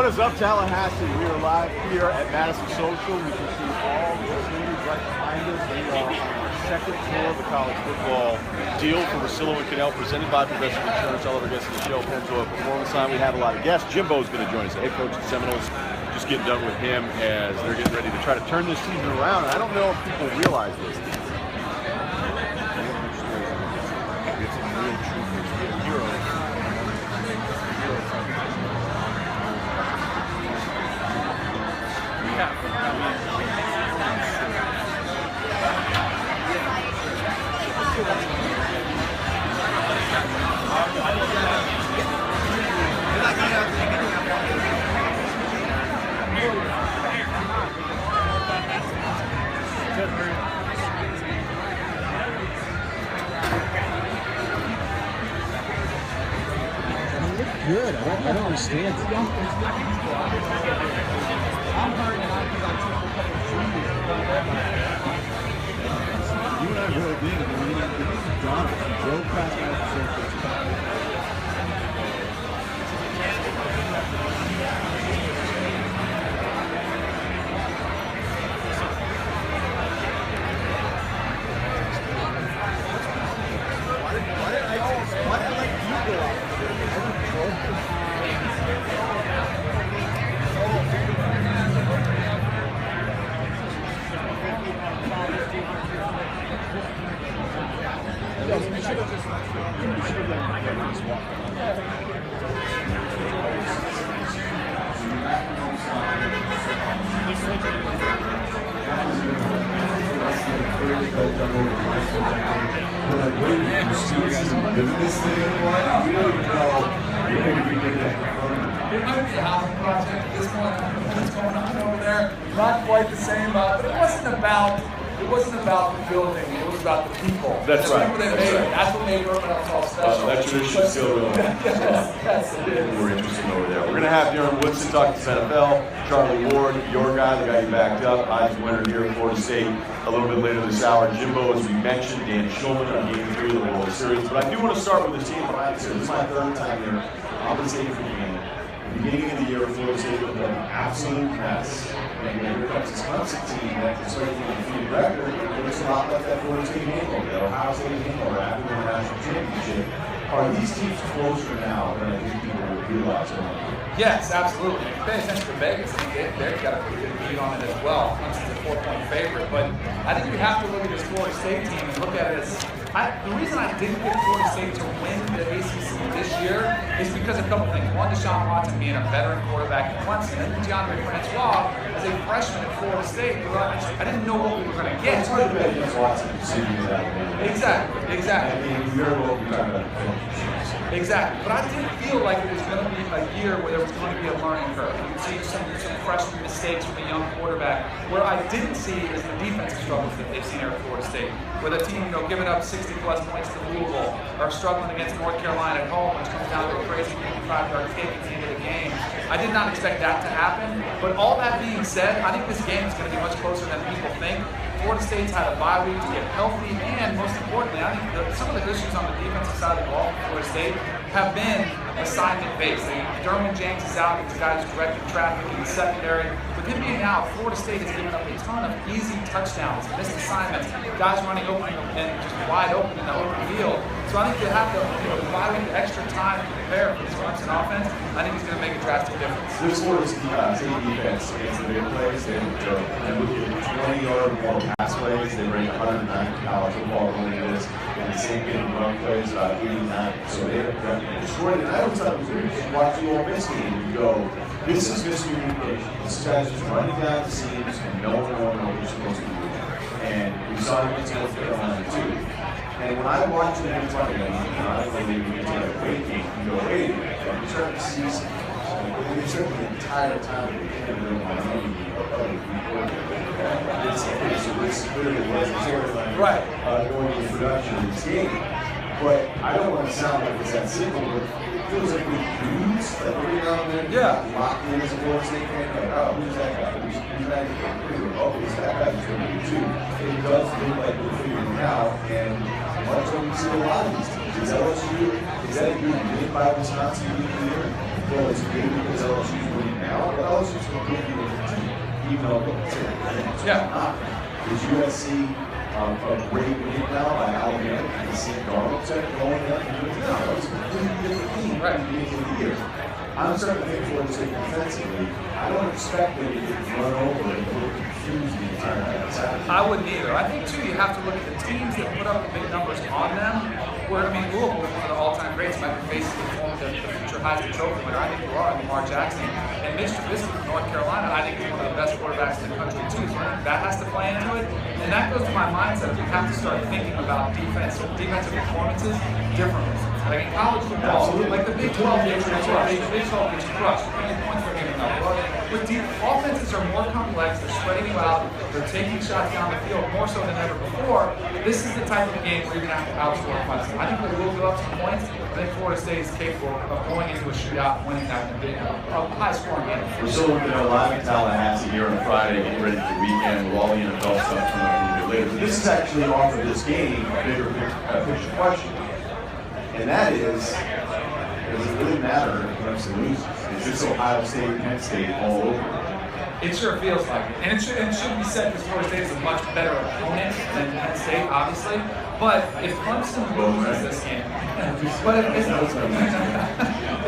What is up, Tallahassee? We are live here at Madison Social. We can see all the seniors right behind us. We are on our second tour of the college football deal for Rosillo and Cannell, presented by Progressive Insurance. All of our guests in the show, Pennzoil Performance Time. We have a lot of guests. Jimbo's going to join us, the head coach of the Seminoles. Just getting done with him as they're getting ready to try to turn this season around. And I don't know if people realize this. It's some real troopers, real heroes. Good. I don't understand. You and I drove in, and we didn't drop it. We drove past the surface. Why did I let you go out? We should have done just walked It might be a housing project at this point. What's going on over there? Not quite the same, but it wasn't about the building. It was about the people. That's right. People that made it. That's what made Urban all special. That tradition is still going on. Yes, it is. We're interested over there. We're going to have Darren Woodson talk to NFL, Charlie Ward, your guy, the guy you backed up, Heisman winner here at Florida State, a little bit later this hour. Jimbo, as we mentioned, Dan Schulman on Game 3 of the World Series. But I do want to start with the team behind us here. This is my third time here. I'll be saying for the game. Beginning of the year, Florida State looked like an absolute mess. And here comes this Clemson team that is starting to defeat record. It looks a lot like that Florida State hangover, that Ohio State hangover after the national championship. Are these teams closer now than I think people would realize? Yes, absolutely. If you pay attention to Vegas, I think they've got a pretty good beat on it as well. Clemson's a 4-point favorite, but I think you have to look at this Florida State team and look at it as the reason I didn't pick Florida State to win the ACC this year is because of a couple things. One, Deshaun Watson being a veteran quarterback at Clemson, and DeAndre Francois as a freshman at Florida State. I didn't know what we were going to get. It's hard to bet against Watson. Exactly. I mean, you're what we're talking about. Exactly. But I didn't feel like it was going to be a year where there was going to be a learning curve. You see some freshman mistakes from a young quarterback. What I didn't see is the defensive struggles that they've seen here at Florida State, where the team, giving up 60-plus points to Louisville, are struggling against North Carolina at home, which comes down to a crazy 55-yard kick at the end of the game. I did not expect that to happen. But all that being said, I think this game is going to be much closer than people think. Florida State's had a bye week to get healthy, and most importantly, I think some of the issues on the defensive side of the ball for Florida State have been assignment-based. Derwin James is out, he's the guy who's directing traffic in the secondary. With him being out, Florida State has given up a ton of easy touchdowns, missed assignments, guys running open and just wide open in the open field. So I think they have to, bye week, extra time to prepare for this Clemson offense. I think it's going to make a drastic difference. This Florida State defense against the big plays, they look at 20-yard more pass plays. They rank 109 in college football going into this. And the same game run plays about 89. So they have destroyed it. And I always thought it was weird. You watch the Ole Miss game and you go, this is miscommunication. This guy's just running down the seams and no one knows what you're supposed to do. And we saw it against North Carolina too. And when I watch it against Miami, I believe we take a weight game and go, wait a minute, you start to see something. We certainly the entire time we came to Miami, this clearly was a storyline going into production of this game. But I don't want to sound like it's that simple, but it feels like we lose like every now and then. Locked in as a Florida State fan, like, oh, who's that guy? Who's that guy? Oh, who's that guy who's going to do too? It does look like we're figuring it out, and much like we see a lot of these teams. Is LSU, is that a good win by Wisconsin week of the year? Well, it's good because LSU's winning now. LSU's going to give you a team, even though it's not. Is USC a great win now by Alabama and St. Darnold going up and doing that? It's a completely different team at the beginning of the year. I'm starting to think Florida State defensively. I don't expect them to get run over and look confused the entire night. I wouldn't either. I think, too, you have to look at the teams that put up the big numbers on them. Where, I mean, Louisville is one of the all-time greats. Might be facing the future Heisman Trophy winner. I think you are, Lamar Jackson. And Mitch Trubisky from North Carolina, I think, is one of the best quarterbacks in the country, too. So that has to play into it. And that goes to my mindset. You have to start thinking about defensive performances differently. Like in college football, like the Big 12 gets crushed. The Big 12 gets crushed. How many points they're giving up? But offenses are more complex. They're spreading you out. They're taking shots down the field more so than ever before. This is the type of game where you're going to have to outscore Clemson. I think they will go up some points. I think Florida State is capable of going into a shootout and winning that in a big, high-scoring game. We're still looking at a live in Tallahassee here on Friday, getting ready for the weekend with all the NFL stuff coming up a little bit later. But This is actually off of this game a bigger picture question. And that is, does it really matter if Clemson loses? Is this Ohio State, Penn State all over? It sure feels like it. And it should be said because Florida State is a much better opponent than Penn State, obviously. But if Clemson loses this game,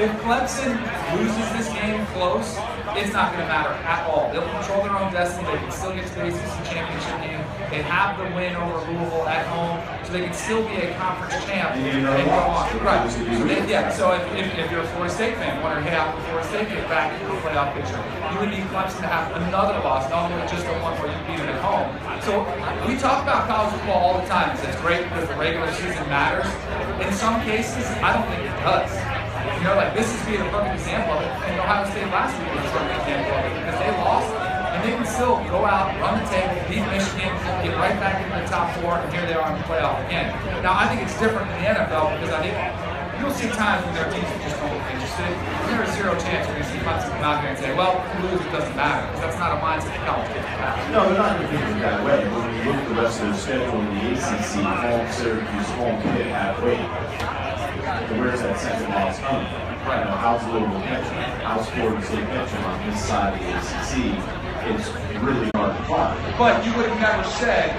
if Clemson loses this game close, it's not going to matter at all. They'll control their own destiny. They can still get to the ACC championship game. They have the win over Louisville at home, so they can still be a conference champ and go on. Right. So if you're a Florida State fan, wondering, hey, how can Florida State get back into the playoff picture? You would need Clemson to have another loss, not only just the one where you beat them at home. So we talk about college football all the time. It's great because the regular season matters. In some cases, I don't think it does. You know, like this is being a perfect example of it. And Ohio State last week was a perfect example of it because they lost. And they can still go out, run the table, beat Michigan, get right back into the top four, and here they are in the playoff again. Now, I think it's different in the NFL because I think you'll see times when their teams just don't look interested. There is zero chance you're going to see Clemson come out here and say, well, if we lose, it doesn't matter. Because that's not a mindset that college kids have. No, they're not going to think of it that way. When you look at the rest of their schedule in the ACC, home Syracuse, home Pitt, halfway, where's that second loss coming from? Right. You know, how's Louisville catching? How's Florida State catching on this side of the ACC? It's really hard to find. But you would have never said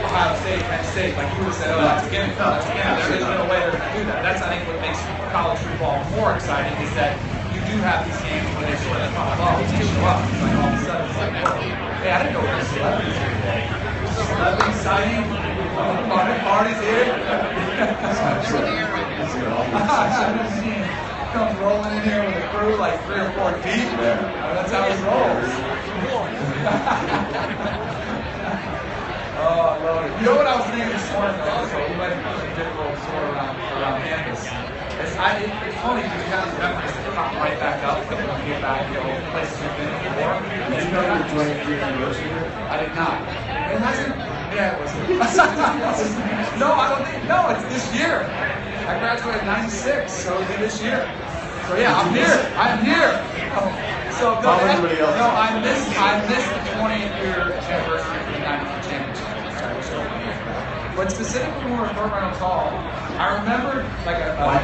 Ohio State, Penn State, like you would have said, oh, that's a gimme. That's a gimme. There is no way they're going to do that. That's, I think, what makes college football more exciting is that you do have these games where they sort of come up, they show up. It's like all of a sudden, it's like, whoa, hey, I didn't know there were celebrities here today. Celebrity sighting, parties here. Comes rolling in here with a crew like 3 or 4 deep. That's how he rolls. Oh, I love it. You know what I was thinking this morning, though? So we might have a difficult story around campus. It's funny because you have these memories that pop right back up when you get back to the places you've been before. Did you know you were joining the university here? I did not. It hasn't. Yeah, it was. No, I don't think. No, it's this year. I graduated in '96, so it'll be this year. So yeah, I'm here. I'm here. So no, I missed the 20th year anniversary of the '93 championship. But specifically when we were at Fort Reynolds Hall, I remember like a time.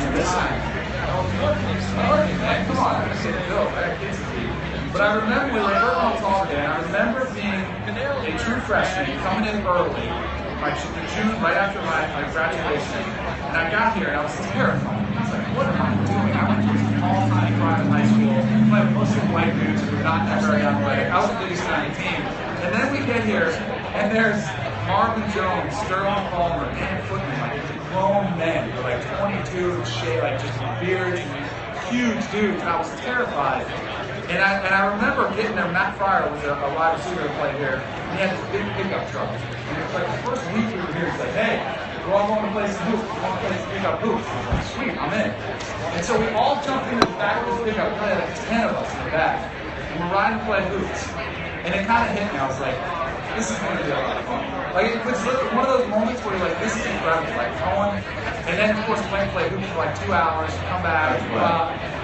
Man, come on, I'm gonna say the bill. I got kids to feed. But I remember we were at Fort Reynolds Hall today, and I remember being a true freshman, coming in early, June, right after my graduation. And I got here and I was terrified. I was like, what am I doing? I went to a small-time private high school, played mostly white dudes who were not that very athletic. I was the biggest guy on the team. And then we get here, and there's Marvin Jones, Sterling Palmer, Dan Footman, like grown men. They're like 22, like just beards, huge dudes. And I was terrified. And I remember getting there. Matt Fryer was a wide receiver who played here. And he had this big pickup truck. And it was like the first week we were here, he's like, hey, we're all going to play some hoops. We're going to play some pickup hoops. I was like, sweet, I'm in. And so we all jumped into the back of this pickup play, like 10 of us in the back. And we're riding to play hoops. And it kind of hit me. I was like, this is going to be a lot of fun. Like, it's one of those moments where you're like, this is incredible. Like, going, and then, of course, play hoops for like 2 hours, come back,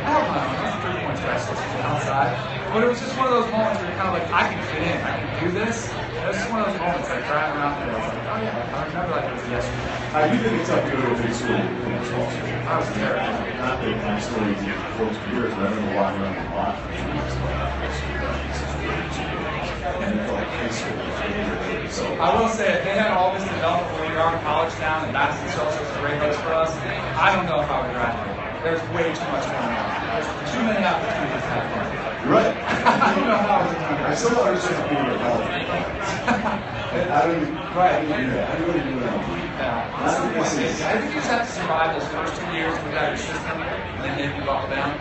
I don't know, it's 3 points restless from the outside. But it was just one of those moments where you're kind of like, I can fit in, I can do this. It was just one of those moments like driving around there. I was like, oh yeah, I remember like it was yesterday. I do think it's tough to go to a big school in small school. I was terrified. Not that my story is close to yours, but I remember walking around the block. And it felt like high school. So I will say, if they had all this development when we were in college town and Madison Social was a great place for us, I don't know if I would graduate. There's way too much going on. There's too many opportunities to have fun. you're right. I don't know how I was doing I it. still don't understand being a college. I don't even do that. I really do that. I think you just have to survive those first 2 years without your system, and then maybe buckle down.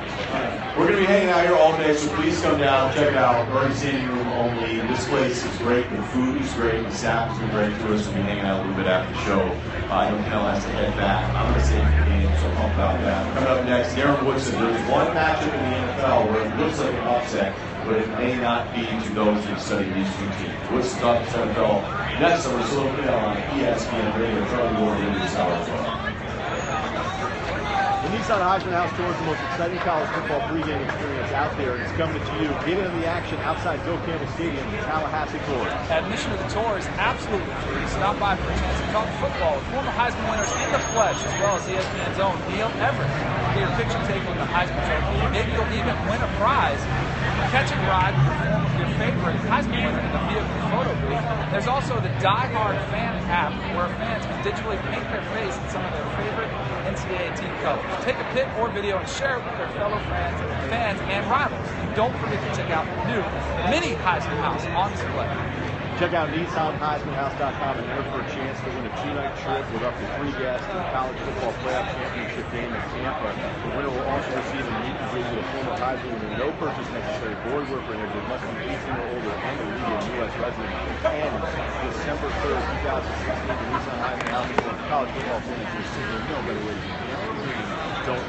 We're going to be hanging out here all day, so please come down, check it out. Early standing room only. This place is great. The food is great. The staff has been great to us. We'll be hanging out a little bit after the show. I know Kel has to head back. I'm going to save the game, so I'm pumped about that. Coming up next, Darren Woodson. There's one matchup in the NFL where it looks like an upset, but it may not be to those who study these two teams. Woodson's talking NFL. Next, I'm going to slow it down on ESPN Radio. Charlie Ward in this hour as well. The Nissan Heisman House Tour is the most exciting college football pregame experience out there, and it's coming to you. Get into the action outside Bill Campbell Stadium in Tallahassee, Florida. Admission to the tour is absolutely free. Stop by for a chance to talk football with former Heisman winners in the flesh, as well as ESPN's own Neil Everett. Get your picture taken with the Heisman Trophy. Maybe you'll even win a prize. Catch a ride with your favorite Heisman winner in the vehicle photo booth. There's also the Die Hard Fan app, where fans can digitally paint their face in some of their favorite NCAA team colors. Take a pic or video and share it with their fellow fans and rivals. And don't forget to check out the new mini Heisman House on display. Check out NissanHeismanHouse.com and enter for a chance to win a 2-night trip with up to 3 guests to the College Football Playoff Championship game in Tampa. The winner will also receive a meet and greet with a former Heisman winner. No purchase necessary. Board were prohibited. Must be 18 or older and a legal U.S. resident. And December 3rd, 2016, the Nissan Heisman House Tour College Football Championship. No better way to do it. Don't